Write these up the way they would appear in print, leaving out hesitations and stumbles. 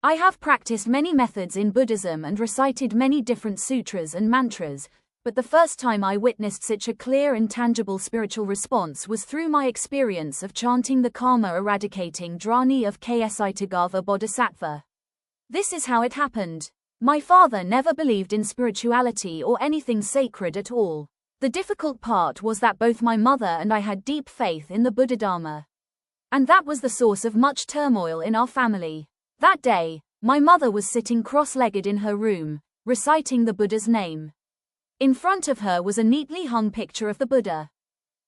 I have practiced many methods in Buddhism and recited many different sutras and mantras, but the first time I witnessed such a clear and tangible spiritual response was through my experience of chanting the Karma-Eradicating Dharani of Kṣitigarbha Bodhisattva. This is how it happened. My father never believed in spirituality or anything sacred at all. The difficult part was that both my mother and I had deep faith in the Buddha-Dharma. And that was the source of much turmoil in our family. That day, my mother was sitting cross-legged in her room, reciting the Buddha's name. In front of her was a neatly hung picture of the Buddha.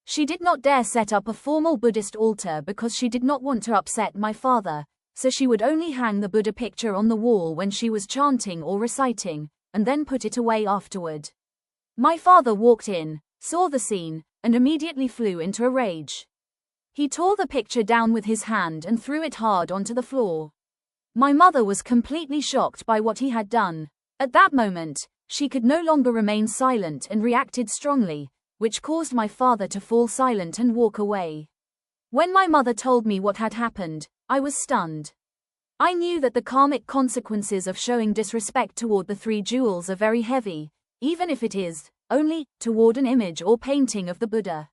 She did not dare set up a formal Buddhist altar because she did not want to upset my father, so she would only hang the Buddha picture on the wall when she was chanting or reciting, and then put it away afterward. My father walked in, saw the scene, and immediately flew into a rage. He tore the picture down with his hand and threw it hard onto the floor. My mother was completely shocked by what he had done. At that moment, she could no longer remain silent and reacted strongly, which caused my father to fall silent and walk away. When my mother told me what had happened, I was stunned. I knew that the karmic consequences of showing disrespect toward the three jewels are very heavy, even if it is only toward an image or painting of the Buddha.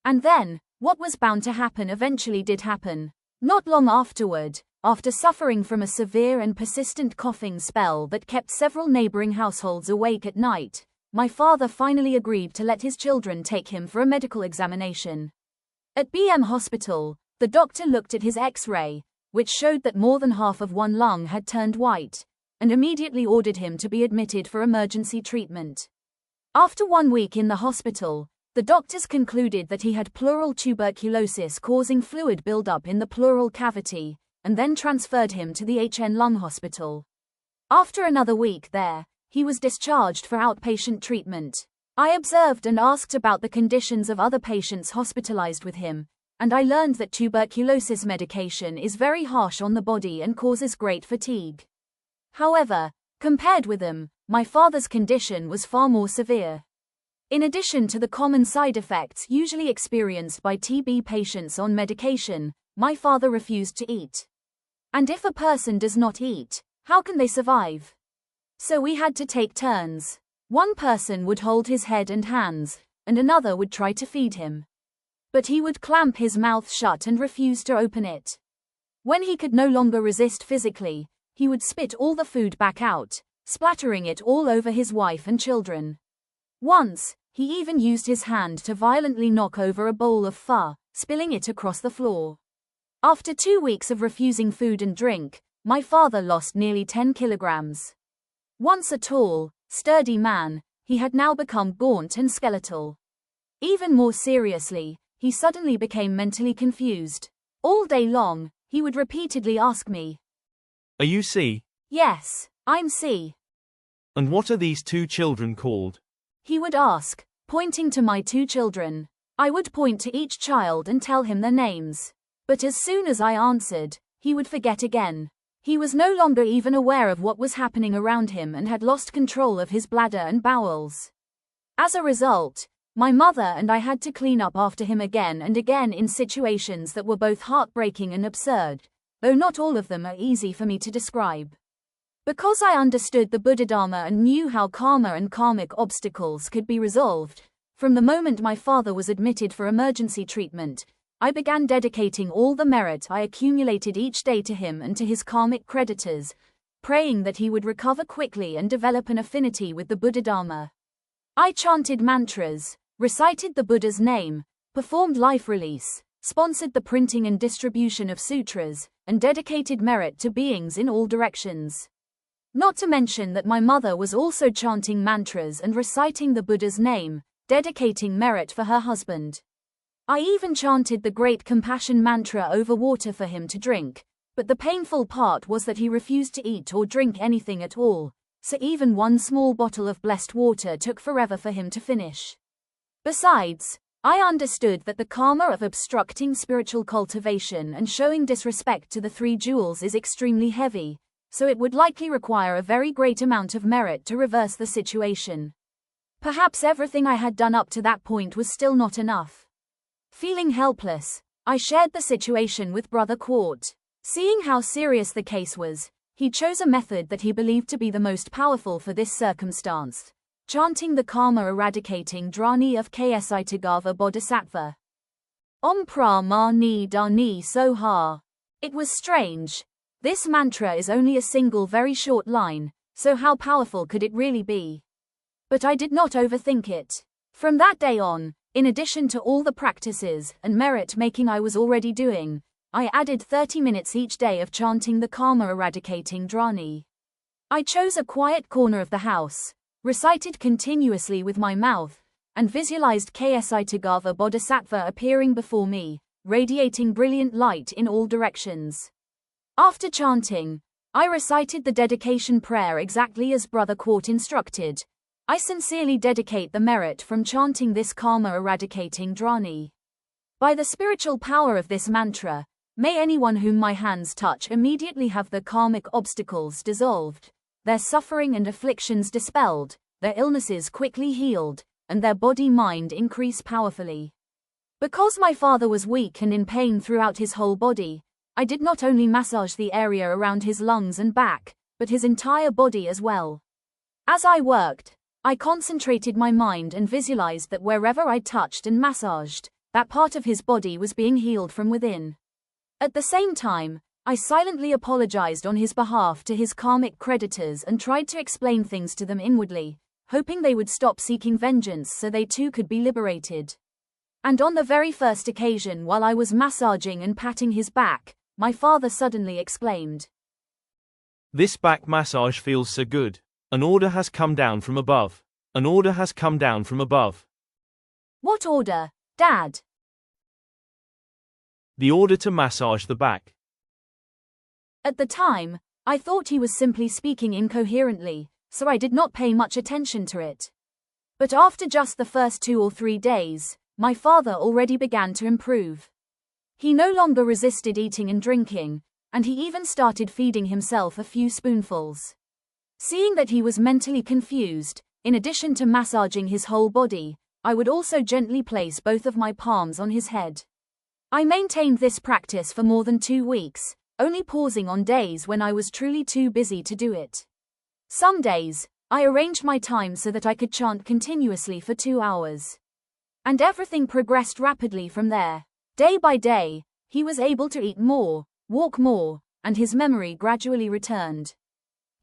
And then, what was bound to happen eventually did happen. Not long afterward, after suffering from a severe and persistent coughing spell that kept several neighboring households awake at night, my father finally agreed to let his children take him for a medical examination. At BM Hospital, the doctor looked at his X-ray, which showed that more than half of one lung had turned white, and immediately ordered him to be admitted for emergency treatment. After 1 week in the hospital, the doctors concluded that he had pleural tuberculosis causing fluid buildup in the pleural cavity, and then transferred him to the HN Lung Hospital. After another week there, he was discharged for outpatient treatment. I observed and asked about the conditions of other patients hospitalized with him, and I learned that tuberculosis medication is very harsh on the body and causes great fatigue. However, compared with them, my father's condition was far more severe. In addition to the common side effects usually experienced by TB patients on medication, my father refused to eat. And if a person does not eat, how can they survive? So we had to take turns. One person would hold his head and hands, and another would try to feed him. But he would clamp his mouth shut and refuse to open it. When he could no longer resist physically, he would spit all the food back out, splattering it all over his wife and children. Once, he even used his hand to violently knock over a bowl of pho, spilling it across the floor. After 2 weeks of refusing food and drink, my father lost nearly 10 kilograms. Once a tall, sturdy man, he had now become gaunt and skeletal. Even more seriously, he suddenly became mentally confused. All day long, he would repeatedly ask me, "Are you C?" "Yes, I'm C." "And what are these 2 children called?" He would ask, pointing to my 2 children. I would point to each child and tell him their names. But as soon as I answered, he would forget again. He was no longer even aware of what was happening around him and had lost control of his bladder and bowels. As a result, my mother and I had to clean up after him again and again in situations that were both heartbreaking and absurd, though not all of them are easy for me to describe. Because I understood the Buddha-Dharma and knew how karma and karmic obstacles could be resolved, from the moment my father was admitted for emergency treatment, I began dedicating all the merit I accumulated each day to him and to his karmic creditors, praying that he would recover quickly and develop an affinity with the Buddha-Dharma. I chanted mantras, recited the Buddha's name, performed life release, sponsored the printing and distribution of sutras, and dedicated merit to beings in all directions. Not to mention that my mother was also chanting mantras and reciting the Buddha's name, dedicating merit for her husband. I even chanted the Great Compassion mantra over water for him to drink, but the painful part was that he refused to eat or drink anything at all, so even one small bottle of blessed water took forever for him to finish. Besides, I understood that the karma of obstructing spiritual cultivation and showing disrespect to the 3 jewels is extremely heavy, so it would likely require a very great amount of merit to reverse the situation. Perhaps everything I had done up to that point was still not enough. Feeling helpless, I shared the situation with Brother Quart. Seeing how serious the case was, He chose a method that he believed to be the most powerful for this circumstance, chanting the Karma-Eradicating Dharani of Kṣitigarbha Bodhisattva. Om Pra-Ma-Ni Dharani SOHA. It was strange. This mantra is only a single very short line, so how powerful could it really be? But I did not overthink it. From that day on, in addition to all the practices and merit-making I was already doing, I added 30 minutes each day of chanting the Karma-Eradicating Dharani. I chose a quiet corner of the house, recited continuously with my mouth, and visualized Kṣitigarbha Bodhisattva appearing before me, radiating brilliant light in all directions. After chanting, I recited the dedication prayer exactly as Brother Quart instructed. I sincerely dedicate the merit from chanting this Karma-Eradicating Dharani. By the spiritual power of this mantra, may anyone whom my hands touch immediately have the karmic obstacles dissolved, their suffering and afflictions dispelled, their illnesses quickly healed, and their body-mind increase powerfully. Because my father was weak and in pain throughout his whole body, I did not only massage the area around his lungs and back, but his entire body as well. As I worked, I concentrated my mind and visualized that wherever I touched and massaged, that part of his body was being healed from within. At the same time, I silently apologized on his behalf to his karmic creditors and tried to explain things to them inwardly, hoping they would stop seeking vengeance so they too could be liberated. And on the very first occasion while I was massaging and patting his back, my father suddenly exclaimed, "This back massage feels so good. An order has come down from above. An order has come down from above." "What order, Dad?" "The order to massage the back." At the time, I thought he was simply speaking incoherently, so I did not pay much attention to it. But after just the first 2 or 3 days, my father already began to improve. He no longer resisted eating and drinking, and he even started feeding himself a few spoonfuls. Seeing that he was mentally confused, in addition to massaging his whole body, I would also gently place both of my palms on his head. I maintained this practice for more than 2 weeks, only pausing on days when I was truly too busy to do it. Some days, I arranged my time so that I could chant continuously for 2 hours. And everything progressed rapidly from there. Day by day, he was able to eat more, walk more, and his memory gradually returned.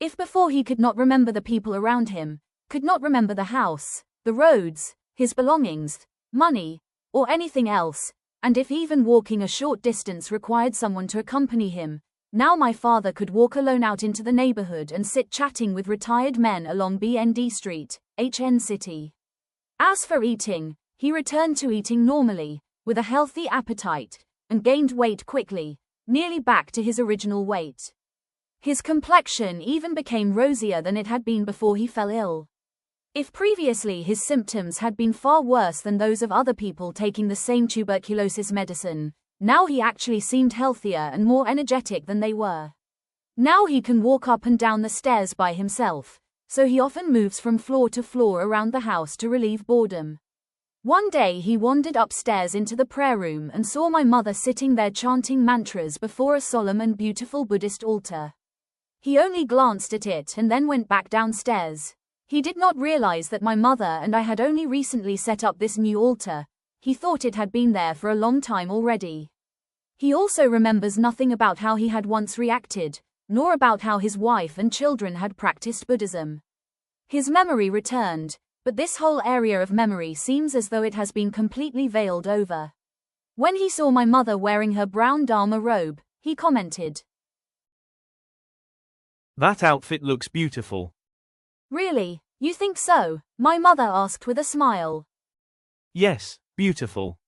If before he could not remember the people around him, could not remember the house, the roads, his belongings, money, or anything else, and if even walking a short distance required someone to accompany him, now my father could walk alone out into the neighborhood and sit chatting with retired men along BND Street, HN City. As for eating, he returned to eating normally, with a healthy appetite, and gained weight quickly, nearly back to his original weight. His complexion even became rosier than it had been before he fell ill. If previously his symptoms had been far worse than those of other people taking the same tuberculosis medicine, now he actually seemed healthier and more energetic than they were. Now he can walk up and down the stairs by himself, so he often moves from floor to floor around the house to relieve boredom. One day he wandered upstairs into the prayer room and saw my mother sitting there chanting mantras before a solemn and beautiful Buddhist altar. He only glanced at it and then went back downstairs. He did not realize that my mother and I had only recently set up this new altar. He thought it had been there for a long time already. He also remembers nothing about how he had once reacted, nor about how his wife and children had practiced Buddhism. His memory returned, but this whole area of memory seems as though it has been completely veiled over. When he saw my mother wearing her brown Dharma robe, he commented, "That outfit looks beautiful." "Really, you think so?" my mother asked with a smile. "Yes, beautiful,"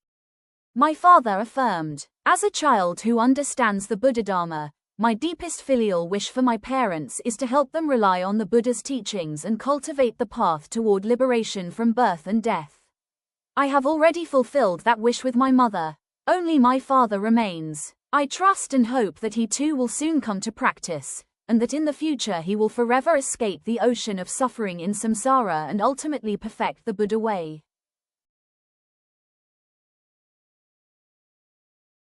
my father affirmed. As a child who understands the Buddha Dharma, my deepest filial wish for my parents is to help them rely on the Buddha's teachings and cultivate the path toward liberation from birth and death. I have already fulfilled that wish with my mother. Only my father remains. I trust and hope that he too will soon come to practice, and that in the future he will forever escape the ocean of suffering in samsara and ultimately perfect the Buddha way.